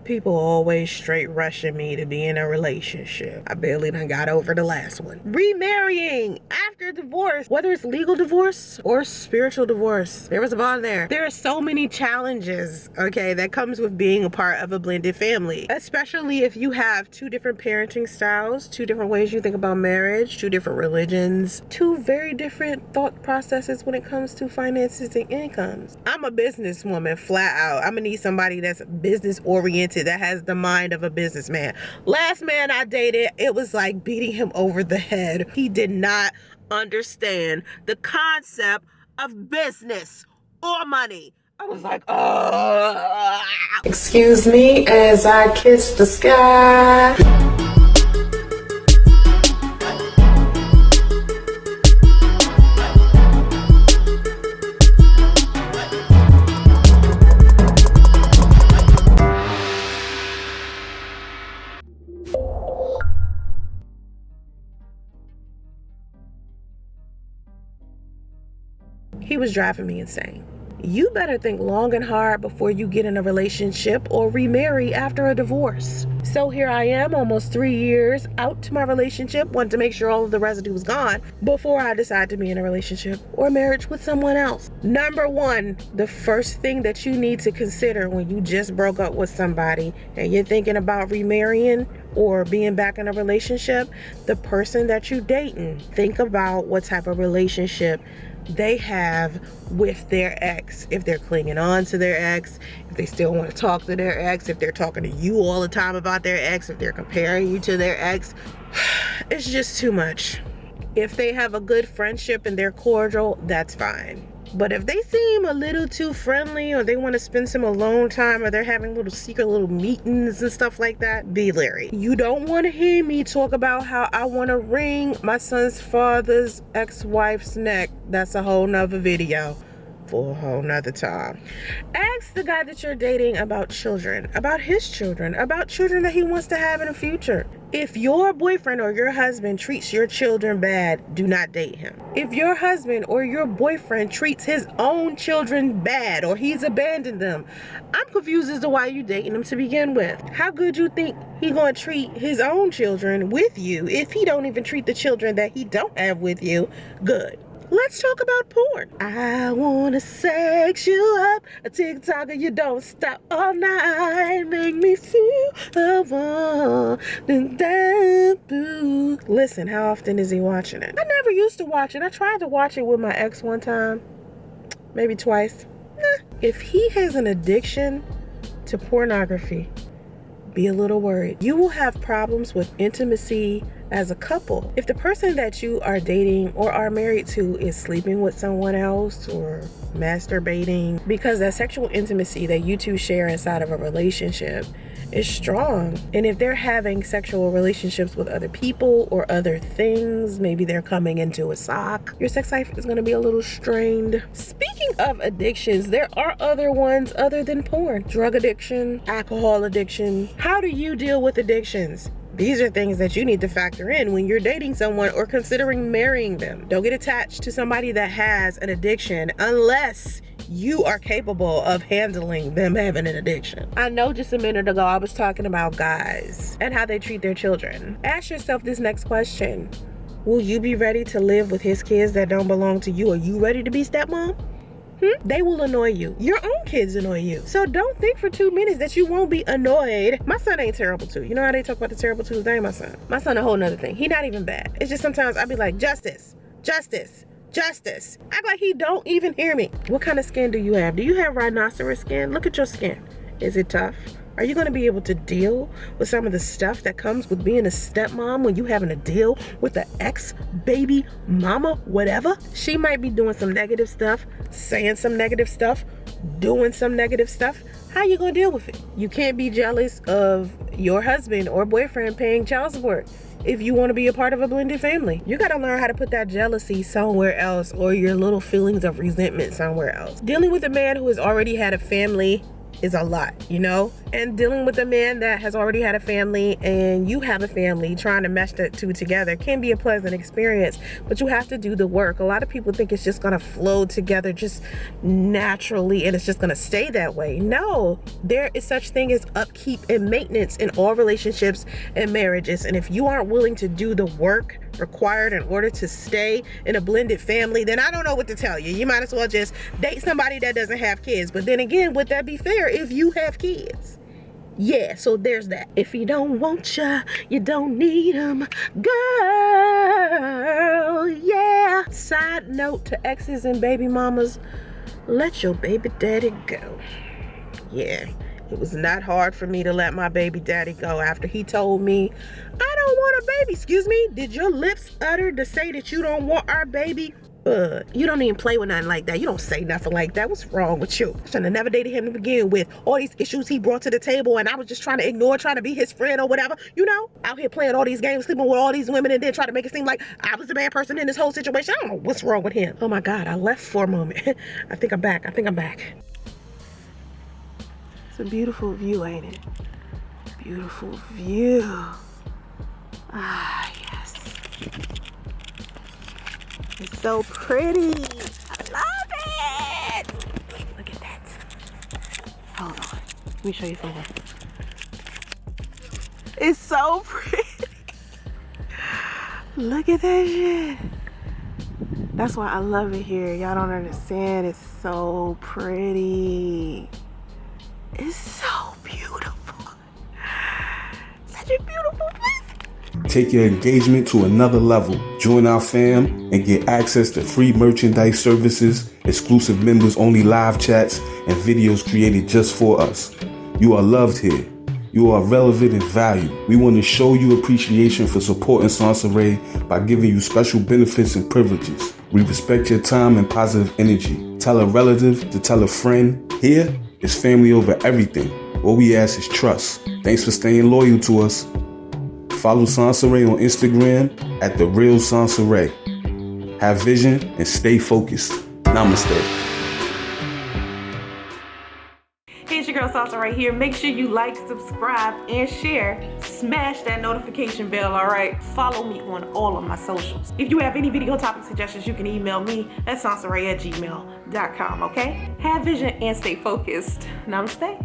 People always straight rushing me to be in a relationship. I barely done got over the last one. Remarrying after divorce, whether it's legal divorce or spiritual divorce. There was a bond there. There are so many challenges, okay, that comes with being a part of a blended family. Especially if you have two different parenting styles, two different ways you think about marriage, two different religions, two very different thought processes when it comes to finances and incomes. I'm a businesswoman, flat out. I'm gonna need somebody that's business oriented, that has the mind of a businessman. Last man I dated, it was like beating him over the head. He did not understand the concept of business or money. I was like, oh. Excuse me as I kiss the sky. He was driving me insane. You better think long and hard before you get in a relationship or remarry after a divorce. So here I am, almost 3 years out to my relationship, wanting to make sure all of the residue was gone before I decide to be in a relationship or marriage with someone else. Number one, the first thing that you need to consider when you just broke up with somebody and you're thinking about remarrying or being back in a relationship, the person that you're dating, think about what type of relationship they have with their ex. If they're clinging on to their ex, if they still want to talk to their ex, if they're talking to you all the time about their ex, if they're comparing you to their ex, it's just too much. If they have a good friendship and they're cordial, that's fine. But if they seem a little too friendly, or they want to spend some alone time, or they're having little secret little meetings and stuff like that, be leery. You don't want to hear me talk about how I want to wring my son's father's ex-wife's neck. That's a whole nother video for a whole nother time. Ask the guy that you're dating about children, about his children, about children that he wants to have in the future. If your boyfriend or your husband treats your children bad, do not date him. If your husband or your boyfriend treats his own children bad, or he's abandoned them, I'm confused as to why you dating him to begin with. How good you think he gonna treat his own children with you if he don't even treat the children that he don't have with you good? Let's talk about porn. I wanna sex you up, a TikToker you don't stop all night, make me feel the one. Listen, how often is he watching it? I never used to watch it. I tried to watch it with my ex one time, maybe twice. If he has an addiction to pornography, be a little worried. You will have problems with intimacy as a couple. If the person that you are dating or are married to is sleeping with someone else or masturbating, because that sexual intimacy that you two share inside of a relationship is strong. And if they're having sexual relationships with other people or other things, maybe they're coming into a sock, your sex life is going to be a little strained. Speaking of addictions, there are other ones other than porn. Drug addiction, alcohol addiction. How do you deal with addictions? These are things that you need to factor in when you're dating someone or considering marrying them. Don't get attached to somebody that has an addiction unless you are capable of handling them having an addiction. I know just a minute ago I was talking about guys and how they treat their children. Ask yourself this next question. Will you be ready to live with his kids that don't belong to you? Are you ready to be stepmom? They will annoy you. Your own kids annoy you. So don't think for 2 minutes that you won't be annoyed. My son ain't terrible too. You know how they talk about the terrible twos? That ain't my son. My son a whole nother thing. He not even bad. It's just sometimes I be like, justice, justice, justice. Act like he don't even hear me. What kind of skin do you have? Do you have rhinoceros skin? Look at your skin. Is it tough? Are you going to be able to deal with some of the stuff that comes with being a stepmom when you having to deal with the ex-baby mama, whatever? She might be doing some negative stuff, saying some negative stuff, doing some negative stuff. How you going to deal with it? You can't be jealous of your husband or boyfriend paying child support if you want to be a part of a blended family. You got to learn how to put that jealousy somewhere else, or your little feelings of resentment somewhere else. Dealing with a man who has already had a family is a lot, you know? And dealing with a man that has already had a family and you have a family, trying to mesh the two together can be a pleasant experience, but you have to do the work. A lot of people think it's just gonna flow together just naturally and it's just gonna stay that way. No, there is such thing as upkeep and maintenance in all relationships and marriages. And if you aren't willing to do the work required in order to stay in a blended family, then I don't know what to tell you. You might as well just date somebody that doesn't have kids. But then again, would that be fair if you have kids? Yeah, so there's that. If he don't want ya, you don't need him, girl. Yeah. Side note to exes and baby mamas, let your baby daddy go. Yeah. It was not hard for me to let my baby daddy go after he told me, I don't want a baby. Excuse me, did your lips utter to say that you don't want our baby? You don't even play with nothing like that. You don't say nothing like that. What's wrong with you? I should have never dated him to begin with. All these issues he brought to the table and I was just trying to ignore, trying to be his friend or whatever. You know, out here playing all these games, sleeping with all these women and then trying to make it seem like I was the bad person in this whole situation. I don't know what's wrong with him. Oh my God, I left for a moment. I think I'm back. It's a beautiful view, ain't it? Beautiful view. Ah, yes. It's so pretty. I love it. Look at that. Hold on. Let me show you something. It's so pretty. Look at that shit. That's why I love it here. Y'all don't understand. It's so pretty. It's so beautiful. Such a beautiful place. Take your engagement to another level. Join our fam and get access to free merchandise services, exclusive members only live chats, and videos created just for us. You are loved here. You are relevant and valued. We want to show you appreciation for supporting Soncerae by giving you special benefits and privileges. We respect your time and positive energy. Tell a relative to tell a friend. Here, it's family over everything. All we ask is trust. Thanks for staying loyal to us. Follow Soncerae on Instagram at @TheRealSoncerae. Have vision and stay focused. Namaste. Hey, it's your girl Soncerae here. Make sure you like, subscribe, and share. Smash that notification bell, all right? Follow me on all of my socials. If you have any video topic suggestions, you can email me at soncerae@gmail.com, okay? Have vision and stay focused. Namaste.